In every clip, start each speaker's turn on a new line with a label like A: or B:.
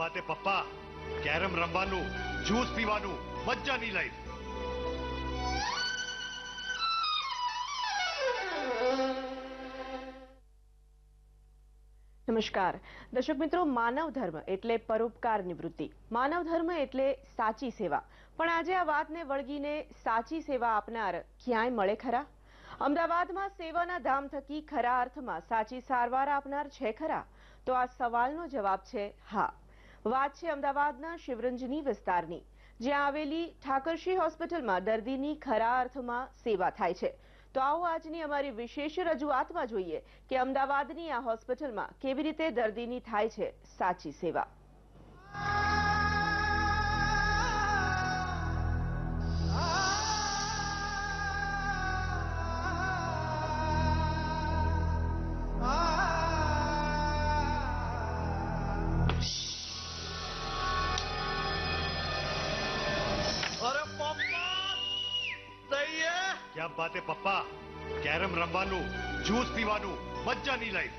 A: बात है पप्पा? कैरम रमवानु, जूस पीवानु, मज्जानी लाइफ।
B: નમસ્કાર દર્શક મિત્રો, માનવ ધર્મ એટલે પરોપકારની વૃત્તિ, માનવ ધર્મ એટલે સાચી સેવા. પણ આજે આ વાતને વળગીને સાચી સેવા આપનાર ક્યાંય મળે ખરા? અમદાવાદમાં સેવાના ધામ થકી ખરા અર્થમાં સાચી સારવાર આપનાર છે ખરા? તો આ સવાલનો જવાબ છે હા. વાત છે અમદાવાદના શિવરંજની વિસ્તારની, જ્યાં આવેલી ઠાકરશી હોસ્પિટલમાં દર્દીની ખરા અર્થમાં સેવા થાય છે. તો આવો આજની અમારી વિશેષ રજૂઆતમાં જોઈએ કે અમદાવાદની આ હોસ્પિટલમાં કેવી રીતે દર્દીની થાય છે સાચી સેવા.
A: क्या बात है पप्पा? कैरम रमवानु, जूस पीवानु, मज्जानी लाइफ।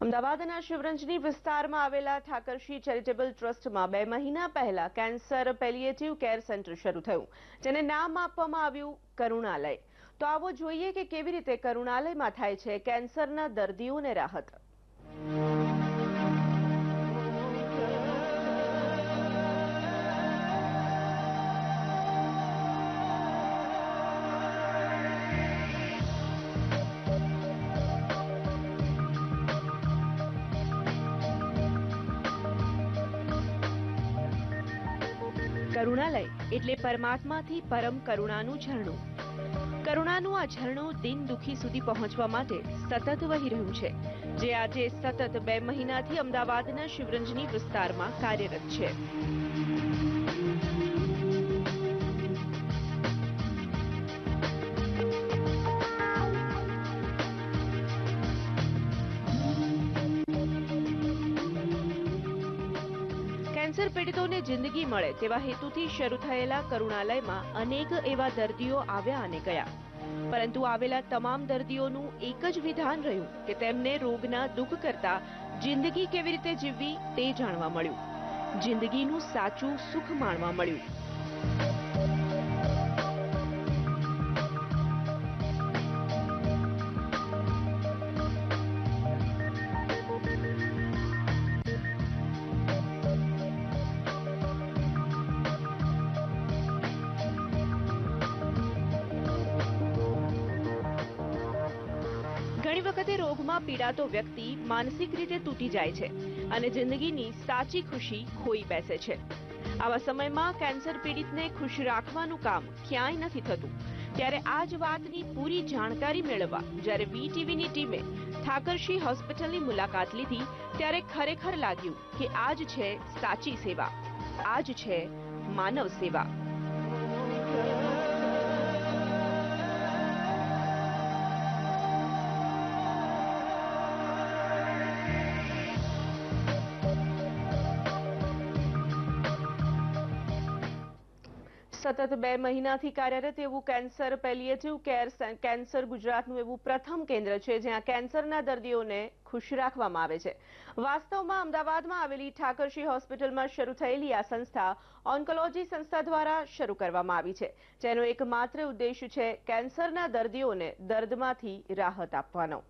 B: અમદાવાદના શિવરંજની વિસ્તારમાં આવેલા ઠાકરશી ચેરિટેબલ ટ્રસ્ટમાં 2 મહિના પહેલા કેન્સર પેલિએટિવ કેર સેન્ટર શરૂ થયું, જેને નામ આપવામાં આવ્યું કરુણાલય. તો આવો જોઈએ કે કેવી રીતે કરુણાલયમાં થાય છે કેન્સરના દર્દીઓને રાહત. કરુણાલય એટલે પરમાત્માથી પરમ કરુણાનું ઝરણું. કરુણાનું આ ઝરણું દિન દુખી સુધી પહોંચવા માટે સતત વહી રહ્યું છે, જે આજે સતત 2 મહિનાથી અમદાવાદના શિવરંજની વિસ્તારમાં કાર્યરત છે. કેન્સર પીડિતોને જિંદગી મળે તેવા હેતુથી શરૂ થયેલા કરુણાલયમાં અનેક એવા દર્દીઓ આવ્યા અને ગયા, પરંતુ આવેલા તમામ દર્દીઓનું એક જ વિધાન રહ્યું કે તેમને રોગના દુઃખ કરતા જિંદગી કેવી રીતે જીવવી તે જાણવા મળ્યું, જિંદગીનું સાચું સુખ માણવા મળ્યું. ઘણી વખતે રોગમાં પીડાતો વ્યક્તિ માનસિક રીતે તૂટી જાય છે અને જિંદગીની સાચી ખુશી ખોઈ બેસે છે. આવા સમયમાં કેન્સર પીડિતને ખુશ રાખવાનું કામ ક્યાંય નથી થતું. ત્યારે આ જ વાતની પૂરી જાણકારી મેળવવા જ્યારે વીટીવીની ટીમે ઠાકરશી હોસ્પિટલની મુલાકાત લીધી, ત્યારે ખરેખર લાગ્યું કે આ જ છે સાચી સેવા, આ જ છે માનવ સેવા. સતત 2 મહિનાથી કાર્યરત એવું કેન્સર પેલિએટિવ કેર કેન્સર ગુજરાતનું એવું પ્રથમ કેન્દ્ર છે જ્યાં કેન્સરના દર્દીઓને ખુશ રાખવામાં આવે છે. વાસ્તવમાં અમદાવાદમાં આવેલી ઠાકરશી હોસ્પિટલમાં શરૂ થયેલી આ સંસ્થા ઓન્કોલોજી સંસ્થા દ્વારા શરૂ કરવામાં આવી છે, જેનો એકમાત્ર ઉદ્દેશ છે કેન્સરના દર્દીઓને દર્દમાંથી રાહત આપવાનો.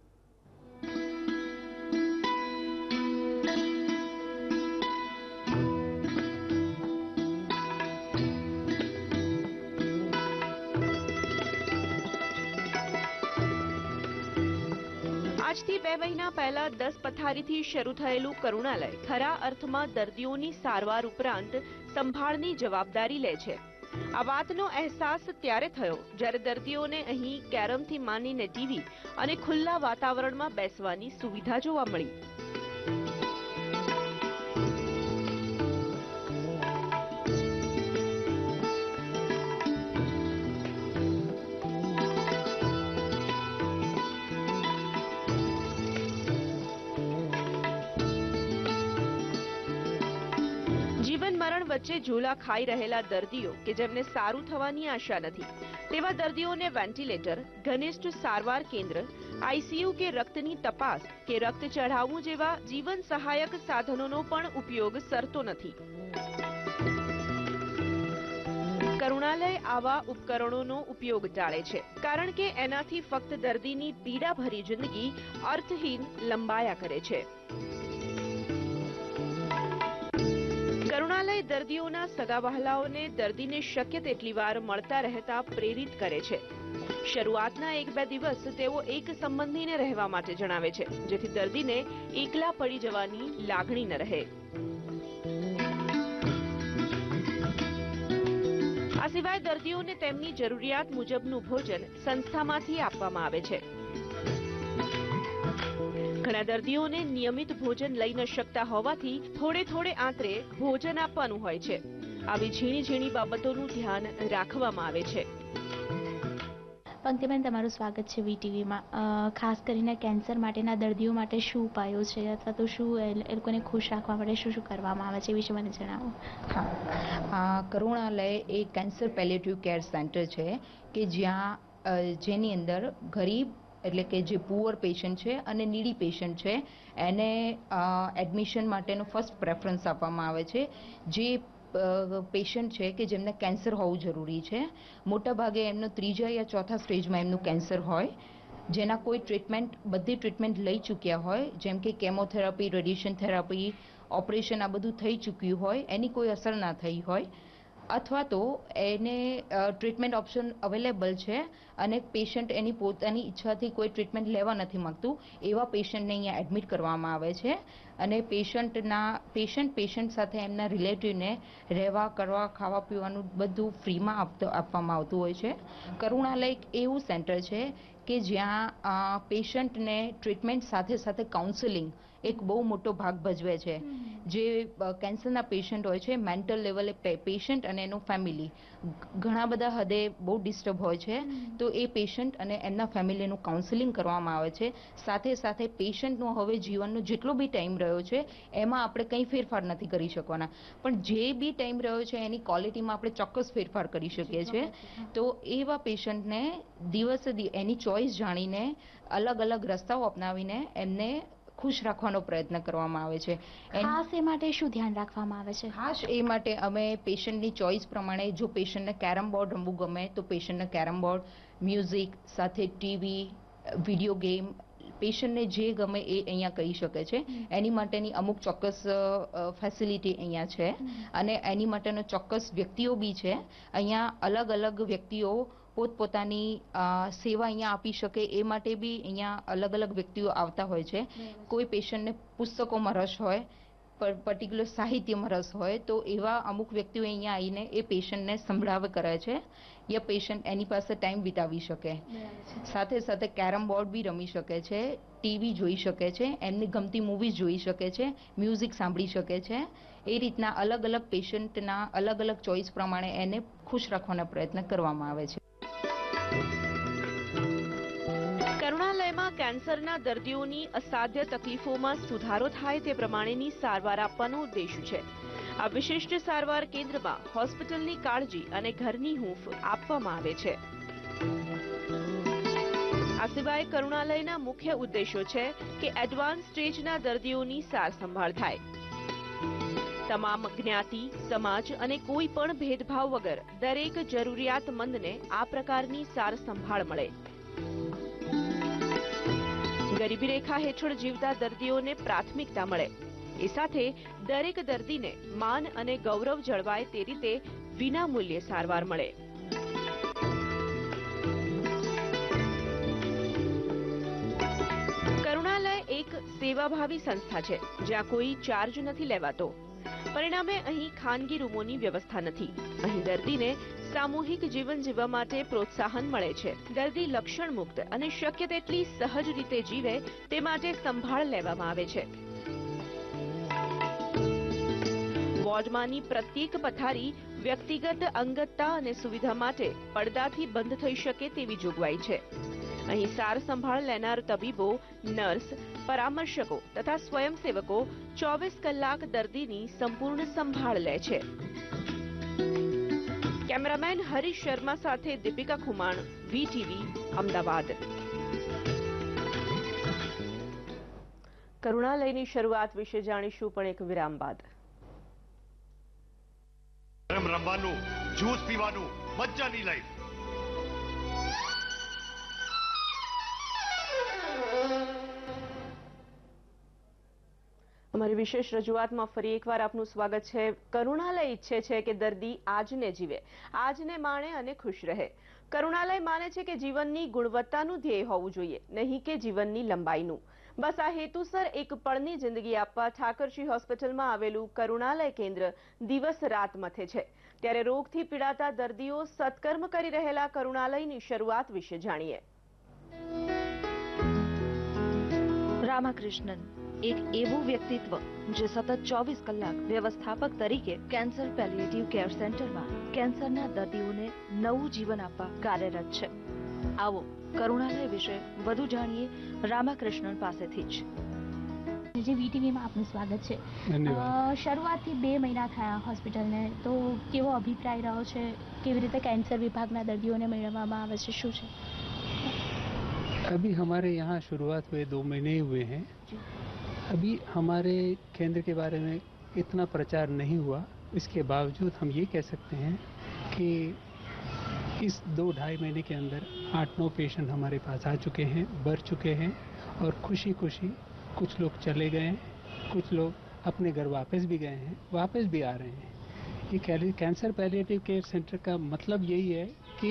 B: આજથી 2 મહિના પહેલા 10 પથારીથી શરૂ થયેલું કરુણાલય ખરા અર્થમાં દર્દીઓની સારવાર ઉપરાંત સંભાળની જવાબદારી લે છે. આ વાતનો અહેસાસ ત્યારે થયો જ્યારે દર્દીઓને અહીં કેરમથી માંડીને ટીવી અને ખુલ્લા વાતાવરણમાં બેસવાની સુવિધા જોવા મળી. જીવન મરણ વચ્ચે ઝૂલા ખાઈ રહેલા દર્દીઓ કે જેમને સારું થવાની આશા નથી, તેવા દર્દીઓને વેન્ટિલેટર, ઘનિષ્ઠ સારવાર કેન્દ્ર, આઈસીયુ કે રક્તની તપાસ કે રક્ત ચઢાવવું જેવા જીવન સહાયક સાધનોનો પણ ઉપયોગ સરતો નથી. કરુણાલય આવા ઉપકરણોનો ઉપયોગ ટાળે છે, કારણ કે એનાથી ફક્ત દર્દીની પીડાભરી જિંદગી અર્થહીન લંબાયા કરે છે. કરુણાલય દર્દીઓના સગાવહાલાઓને દર્દીને શક્ય તેટલી વાર મળતા રહેતા પ્રેરિત કરે છે. શરૂઆતના 1-2 દિવસ તેઓ એક સંબંધીને રહેવા માટે જણાવે છે, જેથી દર્દીને એકલા પડી જવાની લાગણી ન રહે. આ સિવાય દર્દીઓને તેમની જરૂરિયાત મુજબનું ભોજન સંસ્થામાંથી આપવામાં આવે છે. ઘણા દર્દીઓને નિયમિત ભોજન લઈ ન શકતા હોવાથી થોડે આંતરે ભોજન આપવાનું હોય છે. આવી ઝીણી બાબતોનું ધ્યાન રાખવામાં આવે છે.
C: પંક્તિબેન, તમારું સ્વાગત છે વીટીવીમાં. ખાસ કરીને કેન્સર માટેના દર્દીઓ માટે શું ઉપાયો છે, અથવા તો શું એ લોકોને ખુશ રાખવા માટે શું કરવામાં આવે છે, એ વિશે મને જણાવો.
D: હા, કરુણાલય એ કેન્સર પેલિએટિવ કેર સેન્ટર છે કે જ્યાં જેની અંદર ગરીબ એટલે કે જે પુઅર પેશન્ટ છે અને નીડી પેશન્ટ છે એને એડમિશન માટેનો ફર્સ્ટ પ્રેફરન્સ આપવામાં આવે છે. જે પેશન્ટ છે કે જેમને કેન્સર હોવું જરૂરી છે, મોટાભાગે એમનો 3જા યા 4થા સ્ટેજમાં એમનું કેન્સર હોય, જેના કોઈ બધી ટ્રીટમેન્ટ લઈ ચૂક્યા હોય, જેમ કે કેમોથેરાપી, રેડિયેશન થેરાપી, ઓપરેશન, આ બધું થઈ ચૂક્યું હોય, એની કોઈ અસર ના થઈ હોય, અથવા તો એને ટ્રીટમેન્ટ ઓપ્શન અવેલેબલ છે અને પેશન્ટ એની પોતાની ઈચ્છાથી કોઈ ટ્રીટમેન્ટ લેવા નથી માંગતું, એવા પેશન્ટને અહીંયા એડમિટ કરવામાં આવે છે. અને પેશન્ટ સાથે એમના રિલેટિવને રહેવા, કરવા, ખાવા પીવાનું બધું ફ્રીમાં આપવામાં આવતું હોય છે. કરુણાલય એક એવું સેન્ટર છે કે જ્યાં પેશન્ટને ટ્રીટમેન્ટ સાથે કાઉન્સેલિંગ એક બહુ મોટો ભાગ ભજવે છે. જે કેન્સરના પેશન્ટ હોય છે, મેન્ટલ લેવલે પેશન્ટ અને એનું ફેમિલી ઘણા બધા હદે બહુ ડિસ્ટર્બ હોય છે, તો એ પેશન્ટ અને એમના ફેમિલીનું કાઉન્સેલિંગ કરવામાં આવે છે. સાથે પેશન્ટનો હવે જીવનનો જેટલો બી ટાઈમ રહ્યો છે એમાં આપણે કંઈ ફેરફાર નથી કરી શકવાના, પણ જે બી ટાઈમ રહ્યો છે એની ક્વોલિટીમાં આપણે ચોક્કસ ફેરફાર કરી શકીએ છીએ. તો એવા પેશન્ટને દિવસે એની ચોઈસ જાણીને અલગ રસ્તાઓ અપનાવીને એમને ખુશ રાખવાનો પ્રયત્ન કરવામાં આવે છે.
C: ખાસ એ માટે શું ધ્યાન રાખવામાં આવે છે?
D: ખાસ એ માટે અમે પેશન્ટની ચોઈસ પ્રમાણે, જો પેશન્ટને કેરમ બોર્ડ રમવું ગમે તો પેશન્ટને કેરમ બોર્ડ, મ્યુઝિક સાથે ટીવી, વિડીયો ગેમ, પેશન્ટને જે ગમે એ અહીંયા કહી શકે છે. એની માટેની અમુક ચોક્કસ ફેસિલિટી અહીંયા છે અને એની માટેનો ચોક્કસ વ્યક્તિઓ બી છે. અહીંયા અલગ વ્યક્તિઓ પોતપોતાની સેવા અહીંયા આપી શકે એ માટે બી અહીંયા અલગ વ્યક્તિઓ આવતા હોય છે. કોઈ પેશન્ટને પુસ્તકોમાં રસ હોય, પર્ટિક્યુલર સાહિત્યમાં રસ હોય, તો એવા અમુક વ્યક્તિઓ અહીંયા આવીને એ પેશન્ટને સંભળાવે કરે છે, યા પેશન્ટ એની પાસે ટાઈમ વિતાવી શકે. સાથે કેરમ બોર્ડ બી રમી શકે છે, ટીવી જોઈ શકે છે, એમની ગમતી મૂવીઝ જોઈ શકે છે, મ્યુઝિક સાંભળી શકે છે. એ રીતના અલગ પેશન્ટના અલગ ચોઈસ પ્રમાણે એને ખુશ રાખવાના પ્રયત્ન કરવામાં આવે છે.
B: કરુણાલયમાં કેન્સરના દર્દીઓની અસાધ્ય તકલીફોમાં સુધારો થાય તે પ્રમાણેની સારવાર આપવાનો ઉદ્દેશ છે. આ વિશિષ્ટ સારવાર કેન્દ્રમાં હોસ્પિટલની કાળજી અને ઘરની હૂંફ આપવામાં આવે છે. આ સિવાય કરુણાલયના મુખ્ય ઉદ્દેશો છે કે એડવાન્સ સ્ટેજના દર્દીઓની સાર સંભાળ થાય. તમામ જ્ઞાતિ, સમાજ અને કોઈ પણ ભેદભાવ વગર દરેક જરૂરિયાતમંદને આ પ્રકારની સાર સંભાળ મળે. ગરીબી રેખા હેઠળ જીવતા દર્દીઓને પ્રાથમિકતા મળે, એ સાથે દરેક દર્દીને માન અને ગૌરવ જળવાય તે રીતે વિના મૂલ્યે સારવાર મળે. કરુણાલય એક સેવાભાવી સંસ્થા છે, જ્યાં કોઈ ચાર્જ નથી લેવાતો. પરિણામે અહીં ખાનગી રૂમોની વ્યવસ્થા નથી. અહીં દર્દીને સામૂહિક જીવન જીવવા માટે પ્રોત્સાહન મળે છે. દર્દી લક્ષણ મુક્ત અને શક્ય તેટલી સહજ રીતે જીવે તે માટે સંભાળ લેવામાં આવે છે. વોર્ડમાંની પ્રત્યેક પથારી વ્યક્તિગત અંગતતા અને સુવિધા માટે પડદાથી બંધ થઈ શકે તેવી જોગવાઈ છે. અહીં સાર સંભાળ લેનાર તબીબો, નર્સ, પરામર્શકો તથા સ્વયંસેવકો 24 કલાક દર્દીની સંપૂર્ણ સંભાળ લે છે. કેમેરામેન હરીશ શર્મા સાથે દીપિકા ખુમાણ, VTV, અમદાવાદ. કરુણાલયની શરૂઆત વિશે જાણીશું પણ એક વિરામ બાદ.
A: કેરમ રમવાનું, જ્યુસ પીવાનું, મજાની લાઈફ.
B: અમારી વિશેષ રજૂઆતમાં ફરી એકવાર આપનું સ્વાગત છે. કરુણાલય ઈચ્છે છે કે દર્દી આજને જીવે, આજને માણે અને ખુશ રહે. કરુણાલય માને છે કે જીવનની ગુણવત્તાનું ધ્યેય હોવું જોઈએ, નહીં કે જીવનની લંબાઈનું. બસ આ હેતુસર એક પળની જિંદગી આપવા ઠાકરજી હોસ્પિટલમાં આવેલું કરુણાલય કેન્દ્ર દિવસ રાત મથે છે. ત્યારે રોગથી પીડાતા દર્દીઓ સત્કર્મ કરી રહેલા કરુણાલયની શરૂઆત વિશે જાણીએ.
E: રામાકૃષ્ણન એક એવું વ્યક્તિત્વ જે સતત 24 કલાક વ્યવસ્થાપક તરીકે કેન્સર પેલિએટિવ કેર સેન્ટરમાં કેન્સરના દર્દીઓને નવું જીવન આપવા કાર્યરત છે. આવો કરુણાલય વિશે વધુ જાણીએ રામાકૃષ્ણન પાસેથી જ.
C: જે VTVમાં આપનું સ્વાગત છે. શરૂઆતથી 2 મહિના થયા હોસ્પિટલને, તો કેવો અભિપ્રાય રહ્યો છે? કેવી રીતે કેન્સર વિભાગના દર્દીઓને મેળવવામાં આવે છે? શું છે?
F: अभी हमारे यहाँ शुरुआत हुए 2 महीने ही हुए हैं. अभी हमारे केंद्र के बारे में इतना प्रचार नहीं हुआ. इसके बावजूद हम ये कह सकते हैं कि इस 2-2.5 महीने के अंदर 8-9 पेशेंट हमारे पास आ चुके हैं, बढ़ चुके हैं और खुशी खुशी कुछ लोग चले गए हैं, कुछ लोग अपने घर वापस भी गए हैं, वापस भी आ रहे हैं. ये कैंसर पैलिएटिव केयर सेंटर का मतलब यही है कि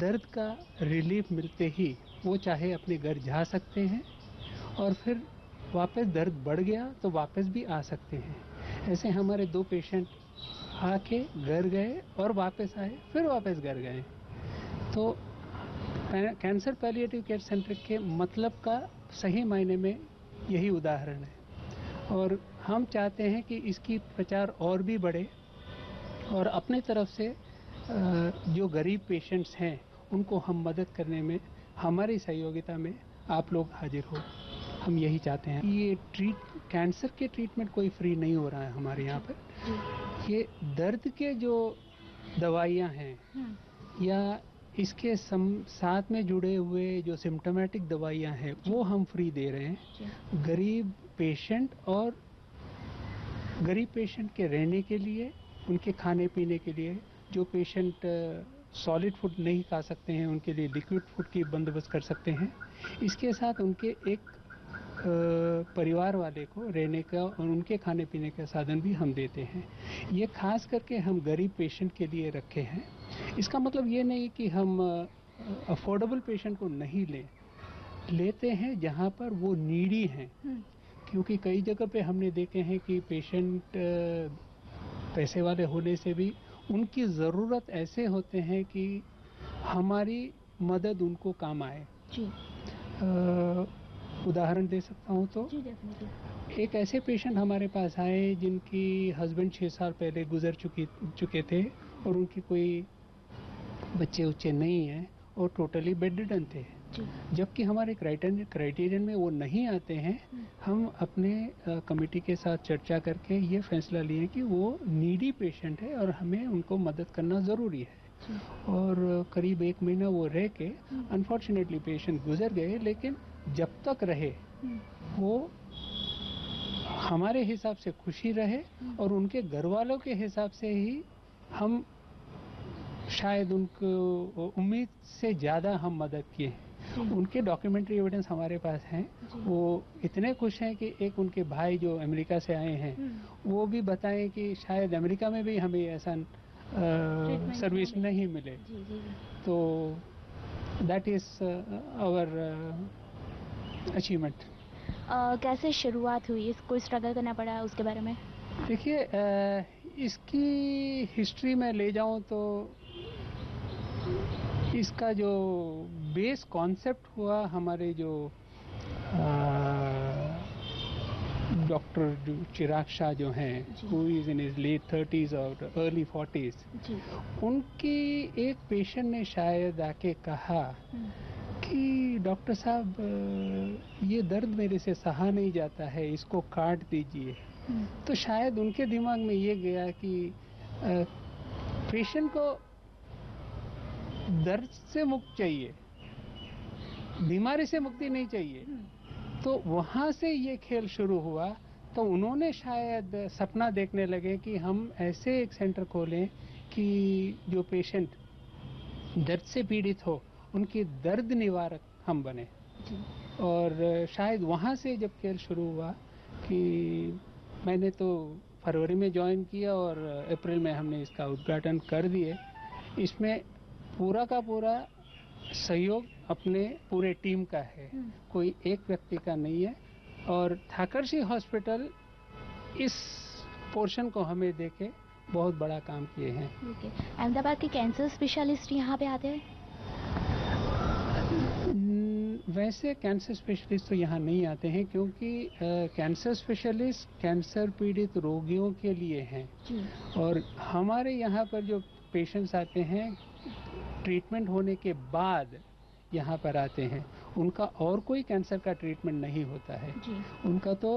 F: दर्द का रिलीफ मिलते ही वो चाहे अपने घर जा सकते हैं और फिर वापस दर्द बढ़ गया तो वापस भी आ सकते हैं. ऐसे हमारे 2 पेशेंट आके घर गए और वापस आए, फिर वापस घर गए. तो कैंसर पैलिएटिव केयर सेंटर के मतलब का सही मायने में यही उदाहरण है. और हम चाहते हैं कि इसकी प्रचार और भी बढ़े और अपने तरफ से जो गरीब पेशेंट्स हैं उनको हम मदद करने में, हमारी सहयोगिता में आप लोग हाजिर हो. हम यही चाहते हैं. ये कैंसर के ट्रीटमेंट कोई फ्री नहीं हो रहा है हमारे यहाँ पर. ये दर्द के जो दवाइयाँ हैं या इसके साथ में जुड़े हुए जो सिम्टोमेटिक दवाइयाँ हैं वो हम फ्री दे रहे हैं. गरीब पेशेंट के रहने के लिए, उनके खाने पीने के लिए, जो पेशेंट सॉलिड फूड नहीं खा सकते हैं उनके लिए लिक्विड फूड की बंदोबस्त कर सकते हैं. इसके साथ उनके एक परिवार वाले को रहने का और उनके खाने पीने का साधन भी हम देते हैं. ये खास करके हम गरीब पेशेंट के लिए रखे हैं. इसका मतलब ये नहीं कि हम अफोर्डेबल पेशेंट को नहीं लेते हैं जहाँ पर वो नीडी हैं. क्योंकि कई जगह पे हमने देखे हैं कि पेशेंट पैसे वाले होने से भी उनकी ज़रूरत ऐसे होते हैं कि हमारी मदद उनको काम आए. उदाहरण दे सकता हूँ तो एक ऐसे पेशेंट हमारे पास आए जिनकी हस्बैंड 6 साल पहले गुजर चुके थे और उनकी कोई बच्चे उच्चे नहीं हैं और टोटली बेड रिडन थे. जबकि हमारे क्राइटेरियन में वो नहीं आते हैं. हम अपने कमेटी के साथ चर्चा करके ये फैसला लिए कि वो नीडी पेशेंट है और हमें उनको मदद करना ज़रूरी है. और करीब 1 महीना वो रह के अनफॉर्चुनेटली पेशेंट गुजर गए. लेकिन जब तक रहे वो हमारे हिसाब से खुशी रहे और उनके घर वालों के हिसाब से ही हम शायद उनको उम्मीद से ज़्यादा हम मदद किए. उनके डॉक्यूमेंट्री एविडेंस हमारे पास हैं. वो इतने खुश हैं कि एक उनके भाई जो अमेरिका से आए हैं वो भी बताएं कि शायद अमेरिका में भी हमें ऐसा सर्विस नहीं मिले. तो दैट इज आवर अचीवमेंट.
C: कैसे शुरुआत हुई? कोई स्ट्रगल करना पड़ा उसके बारे में?
F: देखिए, इसकी हिस्ट्री में ले जाऊं तो इसका जो बेस कॉन्सेप्ट हुआ हमारे जो डॉक्टर चिराग शाह जो हैं, who is in his late 30s और अर्ली 40s, उनकी एक पेशेंट ने शायद आके कहा कि कि डॉक्टर साहब ये दर्द मेरे से सहा नहीं जाता है, इसको काट दीजिए। तो शायद उनके दिमाग में ये गया कि पेशेंट को दर्द से मुक्त चाहिए, बीमारी से मुक्ति नहीं चाहिए। तो वहाँ से ये खेल शुरू हुआ। तो उन्होंने शायद सपना देखने लगे कि हम ऐसे एक सेंटर खोलें कि जो पेशेंट दर्द से पीड़ित हो उनकी दर्द निवारक हम बने। और शायद वहाँ से जब खेल शुरू हुआ कि मैंने तो फरवरी में ज्वाइन किया और अप्रैल में हमने इसका उद्घाटन कर दिए। इसमें पूरा का पूरा सहयोग अपने पूरे टीम का है, कोई एक व्यक्ति का नहीं है। और ठाकरसी हॉस्पिटल इस पोर्शन को हमें देके बहुत बड़ा काम किए हैं।
C: अहमदाबाद के कैंसर स्पेशलिस्ट यहाँ पे आते हैं?
F: वैसे कैंसर स्पेशलिस्ट तो यहाँ नहीं आते हैं, क्योंकि कैंसर स्पेशलिस्ट कैंसर पीड़ित रोगियों के लिए हैं। और हमारे यहाँ पर जो पेशेंट्स आते हैं ट्रीटमेंट होने के बाद यहाँ पर आते हैं, उनका और कोई कैंसर का ट्रीटमेंट नहीं होता है। उनका तो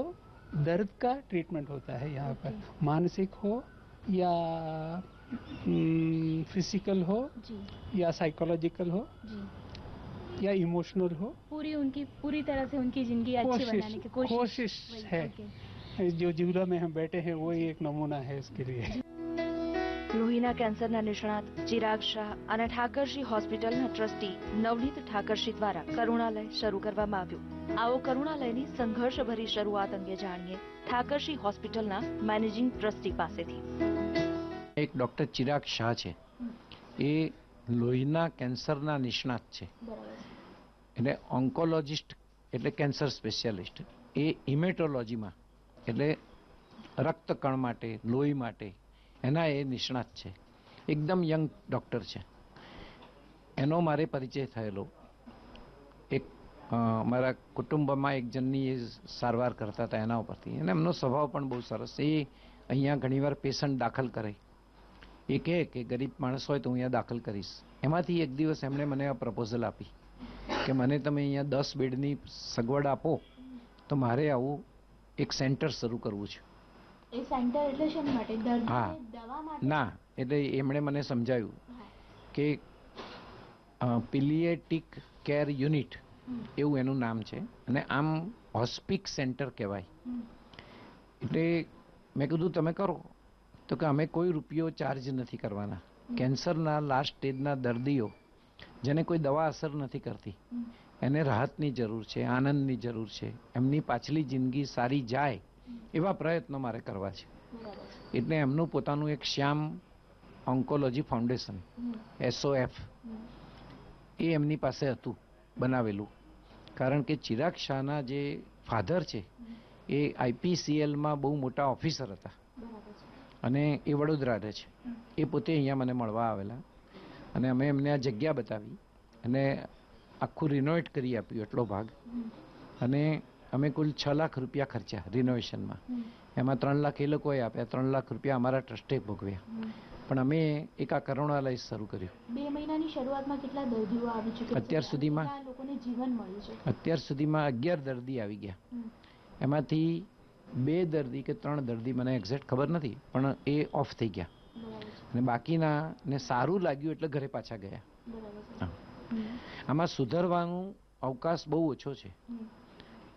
F: दर्द का ट्रीटमेंट होता है यहाँ पर, मानसिक हो या फिजिकल हो या साइकोलॉजिकल हो या इमोशनल हो।
C: पूरी तरह से उनकी जिंदगी अच्छी बनाने की
F: कोशिश है। जो जिला में हम बैठे हैं वो ही एक नमूना है इसके लिए।
E: લોહીના કેન્સરના નિષ્ણાત ચિરાગ શાહ અને ઠાકરશી હોસ્પિટલના ટ્રસ્ટી નવનીત ઠાકરશી દ્વારા કરુણાલય શરૂ કરવામાં આવ્યું। આવો કરુણાલયની સંઘર્ષભરી શરૂઆત અંગે જાણીએ ઠાકરશી હોસ્પિટલના મેનેજિંગ ટ્રસ્ટી પાસેથી।
G: એક ડોક્ટર ચિરાગ શાહ છે, એ લોહીના કેન્સરના નિષ્ણાત છે, એટલે ઓન્કોલોજિસ્ટ એટલે કેન્સર સ્પેશિયાલિસ્ટ, એ હિમેટોલોજીમાં એટલે રક્તકણ માટે લોહી માટે એના એ નિષ્ણાત છે। એકદમ યંગ ડૉક્ટર છે। એનો મારે પરિચય થયેલો એક મારા કુટુંબમાં એક જણની એ સારવાર કરતા હતા એના ઉપરથી, અને એમનો સ્વભાવ પણ બહુ સરસ। એ અહીંયા ઘણીવાર પેશન્ટ દાખલ કરે, એ કહે કે ગરીબ માણસ હોય તો હું અહીંયા દાખલ કરીશ। એમાંથી એક દિવસ એમણે મને આ પ્રપોઝલ આપી કે મને તમે અહીંયા 10 બેડની સગવડ આપો તો મારે આવું એક સેન્ટર શરૂ કરવું છે।
C: એ સેન્ટર એટલે શેના માટે?
G: હા, ના, એટલે એમણે મને સમજાવ્યું કે પિલિએટિક કેર યુનિટ એવું એનું નામ છે, અને આમ હોસ્પિક સેન્ટર કહેવાય। એટલે મેં કીધું તમે કરો, તો કે અમે કોઈ રૂપિયો ચાર્જ નથી કરવાના। કેન્સરના લાસ્ટ સ્ટેજના દર્દીઓ જેને કોઈ દવા અસર નથી કરતી, એને રાહતની જરૂર છે, આનંદની જરૂર છે, એમની પાછલી જિંદગી સારી જાય એવા પ્રયત્નો મારે કરવા છે। એટલે એમનું પોતાનું એક શ્યામ ઓન્કોલોજી ફાઉન્ડેશન SOF એ એમની પાસે હતું બનાવેલું। કારણ કે ચિરાગ શાહના જે ફાધર છે એ IPCLમાં બહુ મોટા ઓફિસર હતા અને એ વડોદરા રહે છે। એ પોતે અહીંયા મને મળવા આવેલા અને અમે એમને આ જગ્યા બતાવી અને આખું રિનોવેટ કરી આપ્યું એટલો ભાગ। અને અમે કુલ 6 લાખ રૂપિયા ખર્ચ્યા રિનોવેશનમાં। એમાં 3 લાખ એ લોકોએ આપ્યા, 3 લાખ રૂપિયા અમારા ટ્રસ્ટે ભોગવ્યા। પણ અમે એક આ કરુણાલય શરૂ કર્યું।
C: 2 મહિનાની શરૂઆતમાં કેટલા દર્દીઓ આવી ચૂક્યા?
G: અત્યાર સુધીમાં
C: લોકોને જીવન મળ્યું છે?
G: અત્યાર સુધીમાં 11 દર્દી આવી ગયા। એમાંથી 2 દર્દી કે 3 દર્દી મને એક્ઝેક્ટ ખબર નથી, પણ એ ઓફ થઈ ગયા અને બાકીનાને સારું લાગ્યું એટલે ઘરે પાછા ગયા। આમાં સુધારવાનું અવકાશ બહુ ઓછો છે।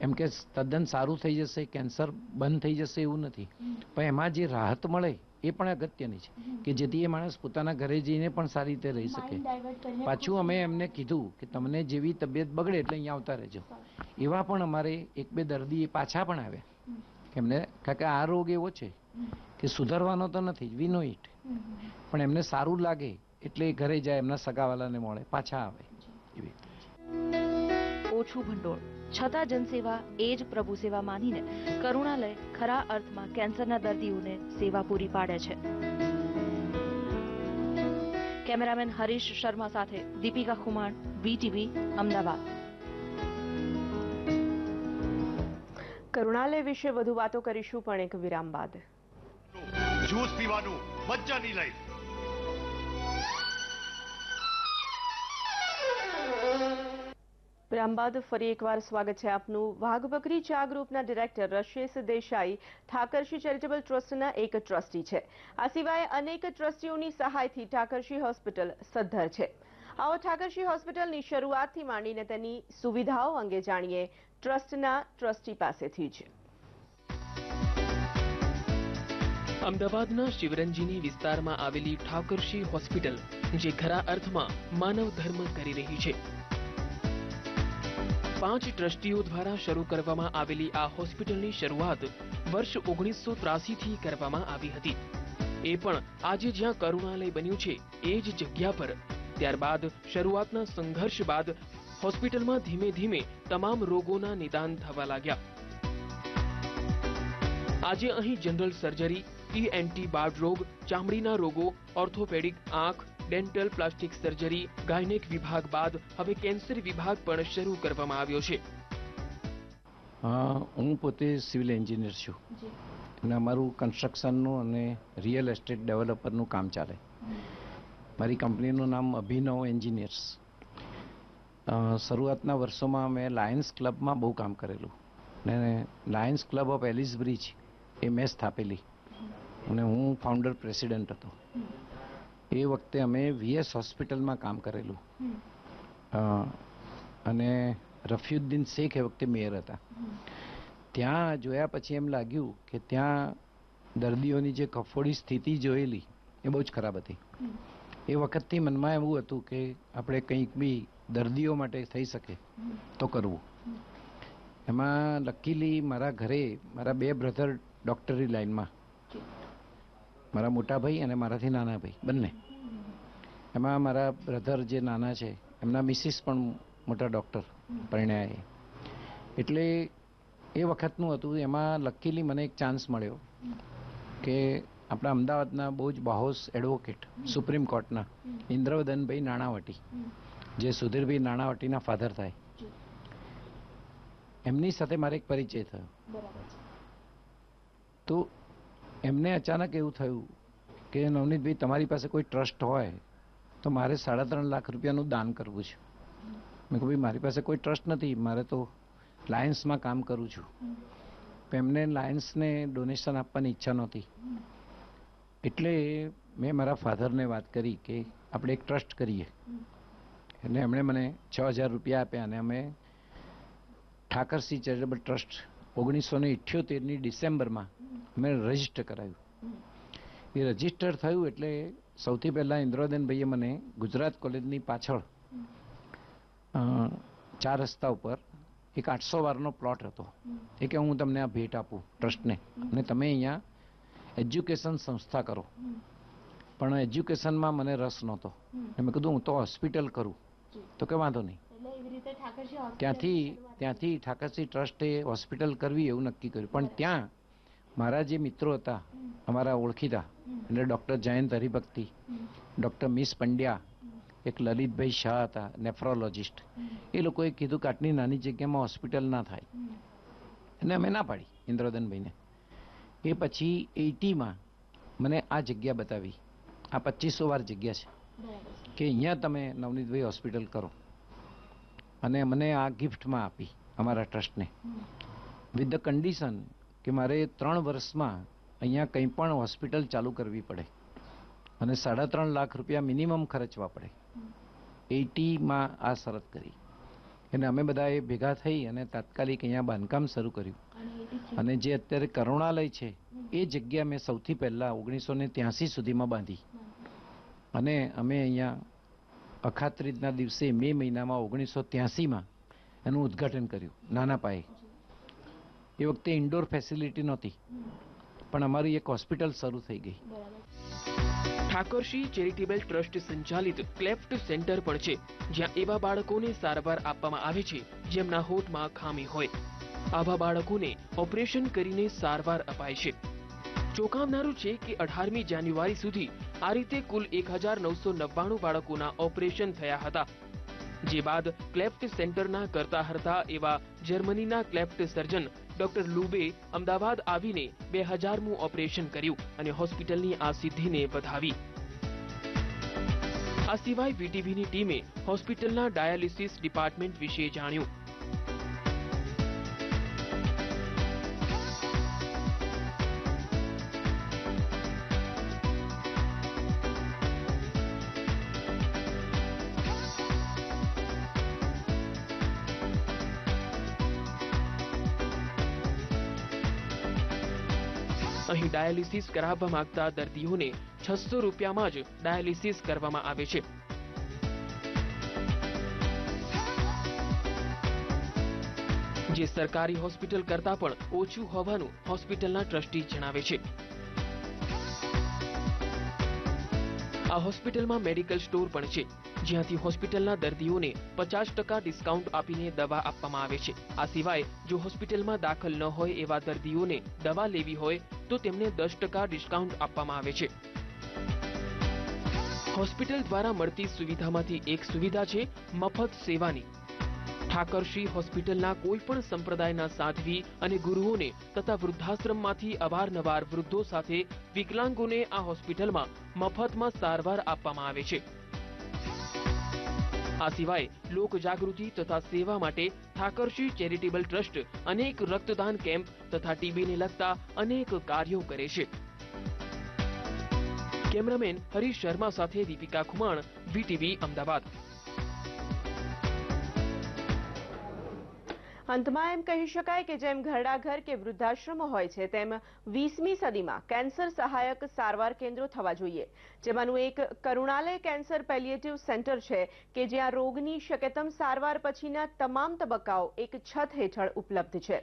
G: એમ કે તદ્દન સારું થઈ જશે, કેન્સર બંધ થઈ જશે એવું નથી, પણ એમાં જે રાહત મળે એ પણ અગત્યની છે કે જેથી એ માણસ પોતાના ઘરે જઈને પણ સારી રીતે રહી શકે। પાછું અમે એમને કીધું કે તમને જેવી તબિયત બગડે એટલે અહીંયા આવતા રહેજો। એવા પણ અમારે 1-2 દર્દી પાછા પણ આવ્યા એમને, કારણ કે આ રોગ એવો છે કે સુધારવાનો તો નથી જ, વી નો ઇટ, પણ એમને સારું લાગે એટલે ઘરે જાય, એમના સગાવાલાને મળે, પાછા આવે। એવી
E: ઓછું ભંડોળ છતાં જનસેવા એ જ પ્રભુ સેવા માનીને કરુણાલય ખરા અર્થમાં કેન્સરના દર્દીઓને સેવા પૂરી પાડે છે। કેમેરામેન હરીશ શર્મા સાથે દીપિકા ખુમાણ, VTV અમદાવાદ।
B: કરુણાલય વિશે વધુ વાતો કરીશું પણ એક વિરામ બાદ।
A: જ્યુસ પીવાનું મજાની લાઈફ।
B: વિરામ બાદ ફરી એકવાર સ્વાગત છે આપનું. વાઘબકરી ચા ગ્રુપના ડિરેક્ટર રશેશ દેસાઈ ઠાકરશી ચેરિટેબલ ટ્રસ્ટના એક ટ્રસ્ટી છે. આ સિવાય અનેક ટ્રસ્ટીઓની સહાયથી ઠાકરશી હોસ્પિટલ સદ્ધર છે. આવો ઠાકરશી હોસ્પિટલની શરૂઆતથી માંડીને તેની સુવિધાઓ અંગે જાણીએ ટ્રસ્ટના ટ્રસ્ટી પાસેથી જ.
H: અમદાવાદના શિવરંજની વિસ્તારમાં આવેલી ઠાકરશી હોસ્પિટલ જે ખરા અર્થમાં માનવ ધર્મ કરી રહી છે. 5 ટ્રસ્ટીઓ દ્વારા શરૂ કરવામાં આવેલી આ હોસ્પિટલની શરૂઆત વર્ષ 1983 થી કરવામાં આવી હતી. એ પણ આજે જ્યાં કરુણાલય બન્યું છે એ જ જગ્યા પર. ત્યારબાદ શરૂઆતના સંઘર્ષ બાદ હોસ્પિટલમાં ધીમે ધીમે તમામ રોગોના નિદાન થવા લાગ્યા. આજે અહીં જનરલ સર્જરી, ENT બાળ રોગ, ચામડીના રોગો, ઓર્થોપેડિક, આંખ, ડેન્ટલ, પ્લાસ્ટિક સર્જરી, ગાયનેક વિભાગ બાદ હવે કેન્સર વિભાગ પણ શરૂ કરવામાં આવ્યો છે.
G: હું પોતે સિવિલ એન્જિનિયર છું અને અમારું કન્સ્ટ્રક્શનનું અને રિયલ એસ્ટેટ ડેવલપરનું કામ ચાલે. મારી કંપનીનું નામ અભિનવ એન્જિનિયર્સ. શરૂઆતના વર્ષોમાં મેં લાયન્સ ક્લબમાં બહુ કામ કરેલું અને Lions Club of Ellis Bridge એ મેં સ્થાપેલી અને હું ફાઉન્ડર પ્રેસિડેન્ટ હતો. એ વખતે અમે VS હોસ્પિટલમાં કામ કરેલું અને રફીઉદ્દીન શેખ એ વખતે મેયર હતા. ત્યાં જોયા પછી એમ લાગ્યું કે ત્યાં દર્દીઓની જે કફોડી સ્થિતિ જોયેલી એ બહુ જ ખરાબ હતી. એ વખતથી મનમાં એવું હતું કે આપણે કંઈક બી દર્દીઓ માટે થઈ શકે તો કરવું. એમાં લકીલી મારા ઘરે મારા 2 બ્રધર ડૉક્ટરી લાઈનમાં, મારા મોટા ભાઈ અને મારાથી નાના ભાઈ બંને. એમાં મારા બ્રધર જે નાના છે એમના મિસિસ પણ મોટા ડૉક્ટર પરિણ્યા. એટલે એ વખતનું હતું. એમાં લકીલી મને એક ચાન્સ મળ્યો કે આપણા અમદાવાદના બહુ જ બાહોશ એડવોકેટ સુપ્રીમ કોર્ટના ઇન્દ્રવદનભાઈ નાણાવટી, જે સુધીરભાઈ નાણાવટીના ફાધર થાય, એમની સાથે મારે એક પરિચય થયો. તો એમને અચાનક એવું થયું કે નવનીતભાઈ, તમારી પાસે કોઈ ટ્રસ્ટ હોય તો મારે 3.5 લાખ રૂપિયાનું દાન કરવું છે. મેં કહ્યું, ભાઈ મારી પાસે કોઈ ટ્રસ્ટ નથી, મારે તો લાયન્સમાં કામ કરું છું. એમને લાયન્સને ડોનેશન આપવાની ઈચ્છા નહોતી. એટલે મેં મારા ફાધરને વાત કરી કે આપણે એક ટ્રસ્ટ કરીએ. એટલે એમણે મને 6,000 રૂપિયા આપ્યા અને અમે ઠાકરશી ચેરિટેબલ ટ્રસ્ટ 1978ની ડિસેમ્બરમાં અમે રજીસ્ટર કરાવ્યું. એ રજીસ્ટર થયું એટલે સૌથી પહેલાં ઇન્દ્રવદનભાઈએ મને ગુજરાત કોલેજની પાછળ 4 રસ્તા ઉપર એક 800 વારનો પ્લોટ હતો. એ કે હું તમને આ ભેટ આપું ટ્રસ્ટને અને તમે અહીંયા એજ્યુકેશન સંસ્થા કરો. પણ એજ્યુકેશનમાં મને રસ નહોતો. મેં કીધું હું તો હોસ્પિટલ કરું. તો કે વાંધો નહીં. ત્યાંથી ઠાકરશી ટ્રસ્ટે હોસ્પિટલ કરવી એવું નક્કી કર્યું. પણ ત્યાં મારા જે મિત્રો હતા, અમારા ઓળખીતા, એટલે doctor Jayant Haribhakti, doctor miss Pandya, એક લલિતભાઈ શાહ હતા નેફ્રોલોજિસ્ટ, એ લોકોએ કીધું કે આટલી નાની જગ્યામાં હોસ્પિટલ ના થાય. અને અમે ના પાડી ઇન્દ્રવદનભાઈને. એ પછી 80માં મને આ જગ્યા બતાવી. આ 2500 વાર જગ્યા છે કે અહીંયા તમે નવનીતભાઈ હોસ્પિટલ કરો. અને મને આ ગિફ્ટમાં આપી અમારા ટ્રસ્ટને, વિથ ધ કન્ડિશન કે મારે 3 વર્ષમાં અહીંયા કંઈ પણ હોસ્પિટલ ચાલુ કરવી પડે અને 3.5 લાખ રૂપિયા મિનિમમ ખર્ચવા પડે. 80માં આ શરત કરી અને અમે બધાએ ભેગા થઈ અને તાત્કાલિક અહીંયા બાંધકામ શરૂ કર્યું. અને જે અત્યારે કરુણાલય છે એ જગ્યા મેં સૌથી પહેલાં 1983 સુધીમાં બાંધી. અને અમે અહીંયા અખાત્રીજના દિવસે મે મહિનામાં 1983માં એનું ઉદ્ઘાટન કર્યું નાના પાયે. એ વખતે ઇન્ડોર ફેસિલિટી નહોતી પણ અમારી એક હોસ્પિટલ શરૂ થઈ ગઈ.
H: ઠાકરશી ચેરિટેબલ ટ્રસ્ટ સંચાલિત ક્લેફ્ટ સેન્ટર પણ છે, જ્યાં એવા બાળકોને સારવાર આપવામાં આવે છે જેમના હોઠમાં ખામી હોય. આવા બાળકોને ઓપરેશન કરીને સારવાર અપાય છે. ચોંકાવનારું છે કે 18મી જાન્યુઆરી સુધી આ રીતે કુલ 1999 બાળકોના ઓપરેશન થયા હતા. જે બાદ ક્લેફ્ટ સેન્ટરના કરતા હરતા એવા જર્મનીના ક્લેફ્ટ સર્જન ડોક્ટર લુબે અમદાવાદ આવીને 2000મું ઓપરેશન કર્યું અને હોસ્પિટલની આ સિદ્ધિને વધાવી. આ સિવાય વીટીવીની ટીમે હોસ્પિટલના ડાયાલિસિસ ડિપાર્ટમેન્ટ વિશે જાણ્યું. અહીં ડાયાલિસિસ કરાવવા માંગતા દર્દીઓને 600 રૂપિયામાં જ ડાયાલિસિસ કરવામાં આવે છે. જે સરકારી હોસ્પિટલ કરતા પણ ઓછું હોવાનું હોસ્પિટલના ટ્રસ્ટી જણાવે છે. આ હોસ્પિટલમાં મેડિકલ સ્ટોર પણ છે, જ્યાંથી હોસ્પિટલના દર્દીઓને 50% ડિસ્કાઉન્ટ આપીને દવા આપવામાં આવે છે. આ સિવાય જો હોસ્પિટલમાં દાખલ ન હોય એવા દર્દીઓને દવા લેવી હોય તો તેમને 10% ડિસ્કાઉન્ટ આપવામાં આવે છે. હોસ્પિટલ દ્વારા મળતી સુવિધામાંથી એક સુવિધા છે મફત સેવાની. ઠાકરશ્રી હોસ્પિટલના કોઈ પણ સંપ્રદાયના સાધ્વી અને ગુરુઓને તથા વૃદ્ધાશ્રમમાંથી અવારનવાર વૃદ્ધો સાથે વિકલાંગોને આ હોસ્પિટલમાં મફતમાં સારવાર આપવામાં આવે છે. આ સિવાય લોક જાગૃતિ તથા સેવા માટે ઠાકરશ્રી ચેરિટેબલ ટ્રસ્ટ અનેક રક્તદાન કેમ્પ તથા ટીબીને લગતા અનેક કાર્યો કરે છે. કેમેરામેન હરીશ શર્મા સાથે દીપિકા ખુમાણ, વીટીવી અમદાવાદ.
B: અંતમાં એમ કહી શકાય કે જેમ ઘરડાઘર કે વૃદ્ધાશ્રમો હોય છે, તેમ 20મી સદીમાં કેન્સર સહાયક સારવાર કેન્દ્રો થવા જોઈએ, જેમાંનું એક કરુણાલય કેન્સર પેલિએટિવ સેન્ટર છે કે જ્યાં રોગની શક્યતમ સારવાર પછીના તમામ તબક્કાઓ એક છત હેઠળ ઉપલબ્ધ છે.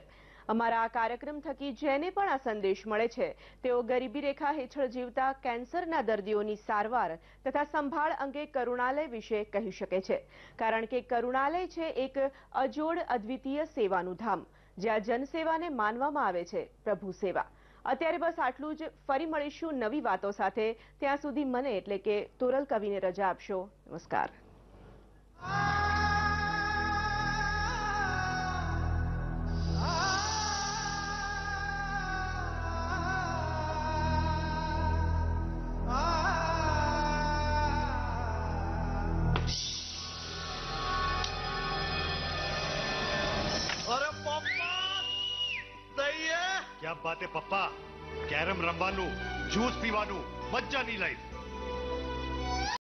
B: અમારા આ કાર્યક્રમ થકી જેને પણ આ સંદેશ મળે છે, તેઓ ગરીબી રેખા હેઠળ જીવતા કેન્સરના દર્દીઓની સારવાર તથા સંભાળ અંગે કરુણાલય વિશે કહી શકે છે, કારણ કે કરુણાલય છે એક અજોડ અદ્વિતીય સેવાનું ધામ, જ્યાં જનસેવાને માનવામાં આવે છે પ્રભુ સેવા. અત્યારે બસ આટલું જ. ફરી મળીશું નવી વાતો સાથે. ત્યાં સુધી મને એટલે કે તોરલ કવિને રજા આપશો. નમસ્કાર.
A: क्या बात है पप्पा, कैरम रमवानु, जूस पीवानु, मज्जानी लाइफ.